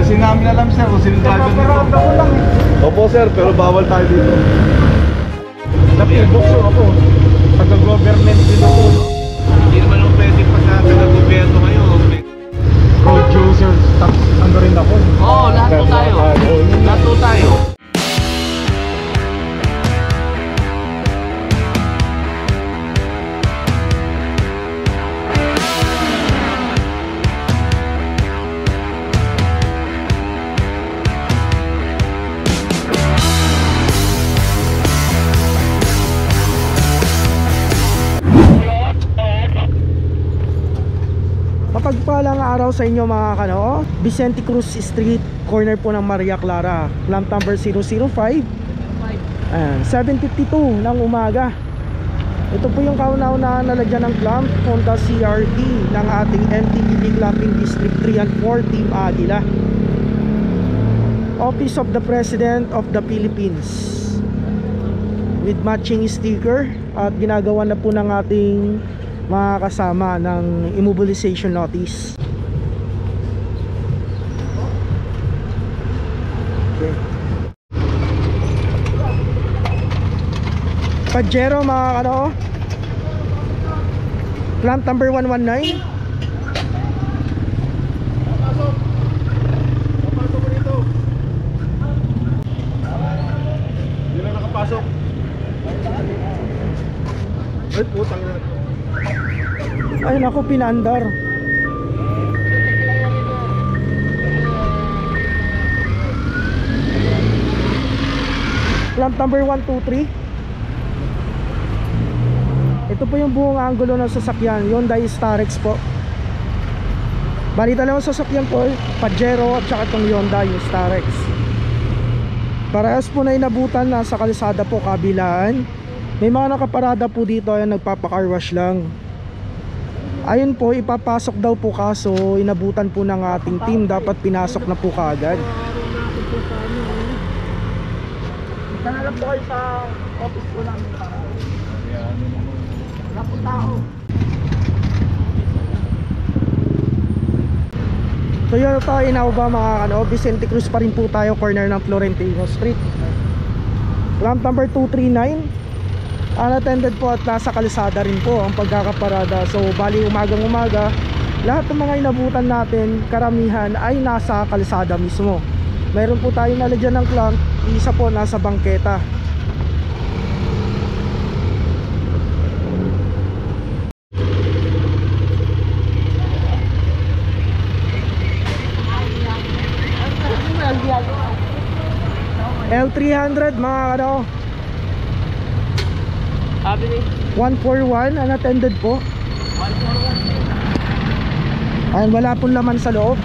Kasi namin alam sir kung sino driver nito. Opo sir, pero bawal tayo dito. Napilbox ako. Taga-government din ako. Hindi naman ako pwede pagka taga-gobyerno kayo. Road user, tax, ano rin ako. Oo, lahat po tayo. Lahat po tayo. Mapagpalang araw sa inyo mga kano. Vicente Cruz Street, corner po ng Maria Clara, clamp number 005. Ayan, 7:52 ng umaga. Ito po yung kauna-unahan na lagyan ng clamp, Honda CRT ng ating MTBB Clamping District 3 and 4 Team Aguila, Office of the President of the Philippines, with matching sticker. At ginagawa na po ng ating mga kasama ng immobilization notice. Okay. Pajero mga ano, clamp number 119. Papasok mo dito. Hindi na nakapasok. Ay putang na. Ay naku, pinaandar. Clamp number 123. Ito po yung buong angulo ng sasakyan, Hyundai Starex po. Bali dalawang sasakyan po, Pajero at saka itong Hyundai Starex. Parehas po na inabutan, nasa kalsada po kabilaan. May mga nakaparada po dito, ayan, nagpapacar wash lang. Ayun po, ipapasok daw po, kaso inabutan po ng ating team, dapat pinasok na po kaagad. Kanalap po kayo sa office po namin para napunta ako. Toyota Innova mga ano, Vicente Cruz pa rin po tayo, corner ng Florentino Street. Clamp number 239. Unattended po at nasa kalsada rin po ang pagkakaparada. So bali umagang-umaga, lahat ng mga inabutan natin, karamihan ay nasa kalsada mismo. Mayroon po tayong nalagyan ng clamp, isa po nasa bangketa. L300 mga ano, 141 unattended po. Ayun, wala pong laman sa loob.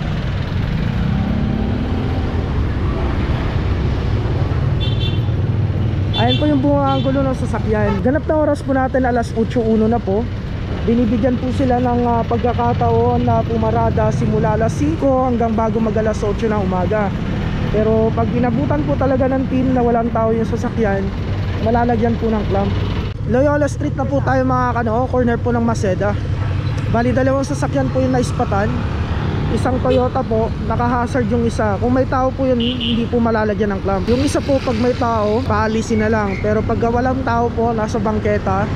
Ayun po yung buong angulo ng sasakyan. Ganap na oras po natin, alas 8:01 na po. Binibigyan po sila ng pagkakataon na pumarada simula alas 5 hanggang bago mag alas 8 ng umaga. Pero pag inabutan po talaga ng team na walang tao yung sasakyan, malalagyan po ng clamp. Loyola Street na po tayo mga kano, corner po ng Maceda. Bali dalawang sasakyan po yung naispatan. Isang Toyota po, naka-hazard yung isa. Kung may tao po yun, hindi po malalagyan ng clamp. Yung isa po, pag may tao, paalisin na lang. Pero pag walang tao po, nasa bangketa,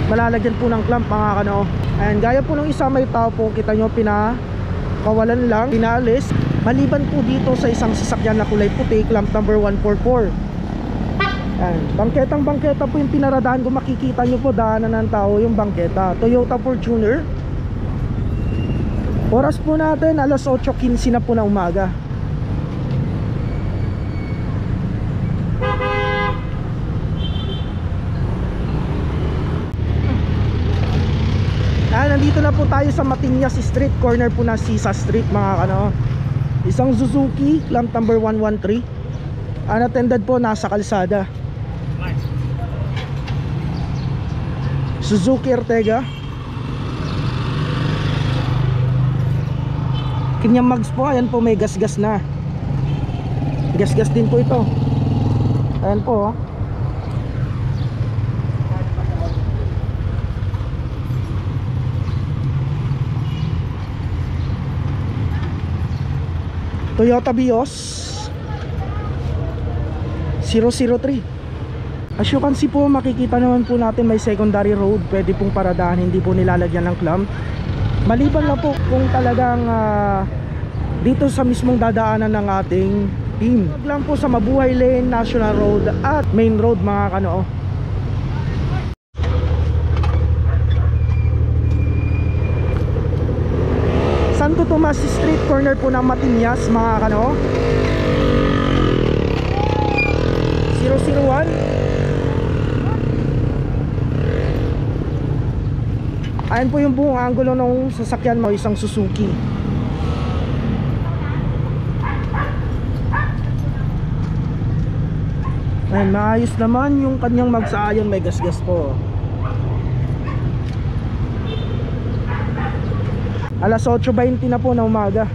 malalagyan po ng clamp mga kano. Ayan, gaya po ng isa may tao po, kita nyo pinakawalan lang, pinaalis. Maliban po dito sa isang sasakyan na kulay puti, clamp number 144. Ayan, bangketa po yung pinaradaan. Kung makikita nyo po, daanan ng tao yung bangketa. Toyota Fortuner. Oras po natin, alas 8:15 na po na umaga. Nandito na po tayo sa Matinyas Street, corner po na Sisa Street mga kano. Isang Suzuki, clamp number 113. Unattended po, nasa kalsada. Suzuki Ertiga. Kanyang mags po, ayan po, may gas-gas na. Gas-gas din po ito. Ayan po, oh. Toyota Vios 003. As you can see po, makikita naman po natin may secondary road, pwede pong paradahan, hindi po nilalagyan ng clamp. Maliban lang po kung talagang dito sa mismong dadaanan ng ating team. Huwag lang po sa Mabuhay Lane, National Road at Main Road mga kanoo. Santo Tomas Street, corner po ng Matinyas mga kanoo. 001. Ayan po yung buong angulo ng sasakyan mo, isang Suzuki. Ayan, maayos naman yung kanyang magsaayon, may gasgas po. Alas 8:20 na po na umaga.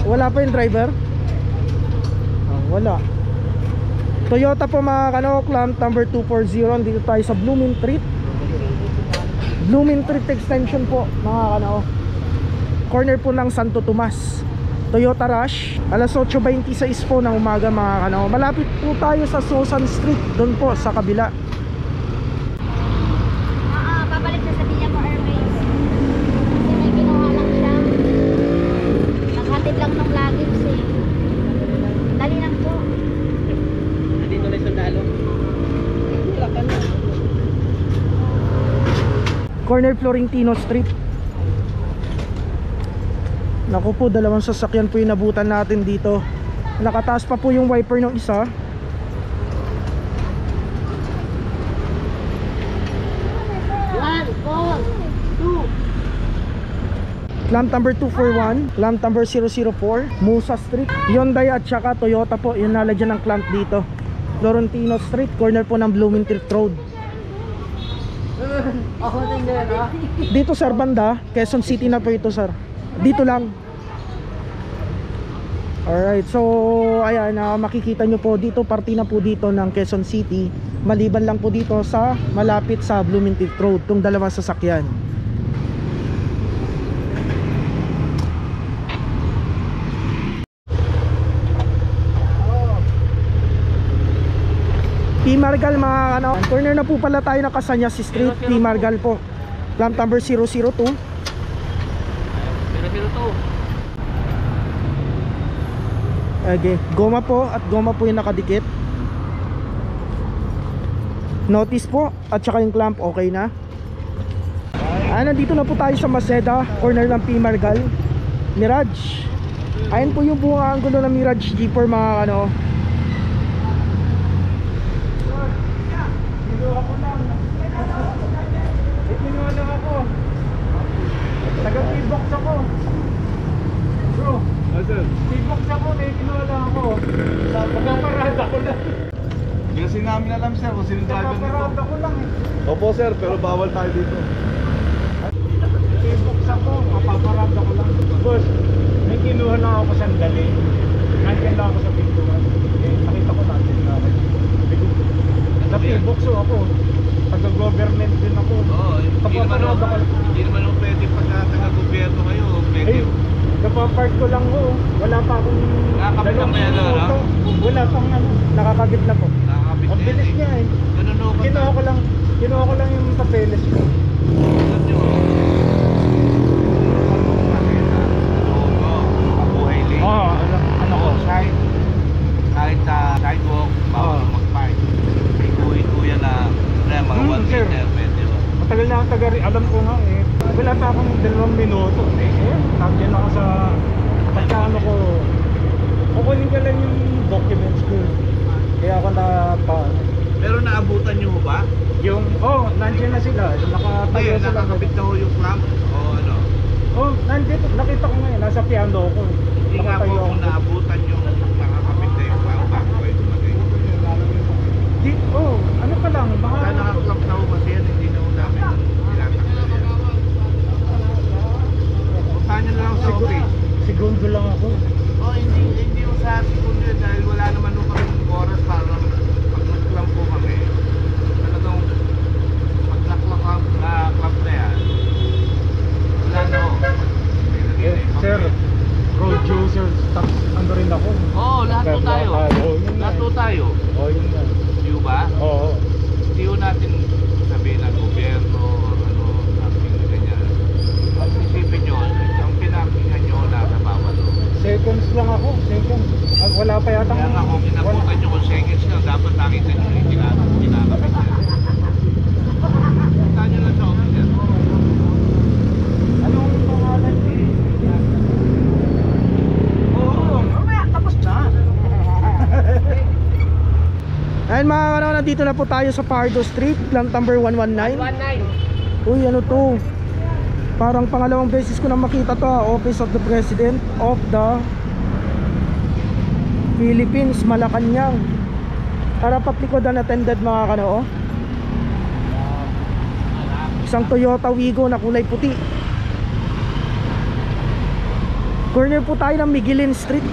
Wala pa yung driver? Wala. Toyota po mga kanok, clamp number 240. Dito tayo sa Blooming Treat. Blooming Treat extension po mga kanok. Corner po ng Santo Tomas. Toyota Rush. Alas 8:26 po ng umaga mga kanok. Malapit po tayo sa Susan Street. Doon po sa kabila. Pabalik na sa Villa Airways. Kasi may ginawa lang siya. Naghatid lang ng luggage eh. Dali lang po. Nandito na yung sundalo. Corner Florentino Street. Naku po, dalawang sasakyan po yung nabutan natin dito. Nakataas pa po yung wiper ng isa. Clamp number 241, clamp number 004, Musa Street, Hyundai at saka Toyota po yung nalagyan ng clamp dito. Florentino Street, corner po ng Blooming Treat Road. Dito sir, banda Quezon City na po ito sir. Dito lang. Alright, so ayan, makikita nyo po dito, party na po dito ng Quezon City. Maliban lang po dito sa malapit sa Blooming Treat Road, itong dalawang sasakyan. P. Margal mga ano, corner na po pala tayo ng Casanyas Street, P. Margal po. Clamp number 002. 002. Okay, goma po at goma po yung nakadikit. Notice po at saka yung clamp okay na. Nandito na po tayo sa Maceda, corner ng P. Margal. Mirage. Ayan po yung buong angulo ng Mirage G4 mga ano. Taga-T-box ako. Bro, T-box ako, may kinuha lang ako. Pagkaparada ko lang. Kasi namin alam sir kung sino driver nito. Pagkaparada ko lang eh. Opo sir, pero bawal tayo dito. T-box ako, mapaparada ko lang. Boss, may kinuha lang ako sandali. Nandiyan lang ako sa pintuan. Eh, nakita ko natin na na T-box ako. Taga-government din ako. Oo, Papaparada ko lang. hindi naman ako pwede pagka taga-gobyerno kayo. Pwede. Ay, napapark ko lang ho. Wala pa akong Nakakabit lang ba yan, ano? auto. Wala pang ano. Nakakabit na po. Nakakabit Ang bilis niya eh. Ganun ako. Kinuha ko lang yung papeles ko. Ganun nyo. Mabuhay lane. Oo, ano ko? Kahit sa sidewalk, bawal mag-park. May kuya na mga 1 sir. meter, pwede ba? Matagal na akong alam ko nga eh. Wala pa akong 2 minuto. Nandiyan ako sa pagkano ko. Kukunin ka lang yung documents ko. Kaya ako Pero naabutan nyo ba? nandiyan na sila. Nakatayo Hindi, sila. nakakabit na ho yung clamp o ano? Nandito. Nakita ko ngayon. Nasa piano ko. Hindi nga po Nakatayo ako. kung naabutan yung nakakabit na yung clamp bago kayo dumating. Ano pa lang. Kaya nakaklamp na ho kasi yan, hindi na ho namin tinatakla yan. Puntahan nyo na lang sa office. segundo lang ako. Oh, hindi yung sa segundo yun dahil wala naman nung kami oras para pag-club po kami. Talagang pag-club na yan, wala na ho. Sir, producer, tax, ano rin ako. Oo, lahat po tayo. Oo, yun nga Lahat po eh. tayo. Oo, yun nga. Di ba? Oo. Hindi ho natin sabihin ng gobyerno o ano, something na ganyan. Ang isipin nyo, ang pinakinggan nyo nasa bawat o. Seconds lang ako, seconds. Wala pa yata. Kaya nga kung inabutan nyo kung seconds lang, dapat nakita nyo yung kinakapit yan. Punta nyo lang sa office yan. Anong pangalan eh? Oo, mamaya, tapos na. Ayun mga kanaw, nandito na po tayo sa Pardo Street, plant number 119. 119. Uy, ano to? Parang pangalawang beses ko na makita to, Office of the President of the Philippines, Malacanang. Para paplikod unattended mga kanaw. Isang Toyota Wigo na kulay puti. Corner po tayo ng Miguelin Street.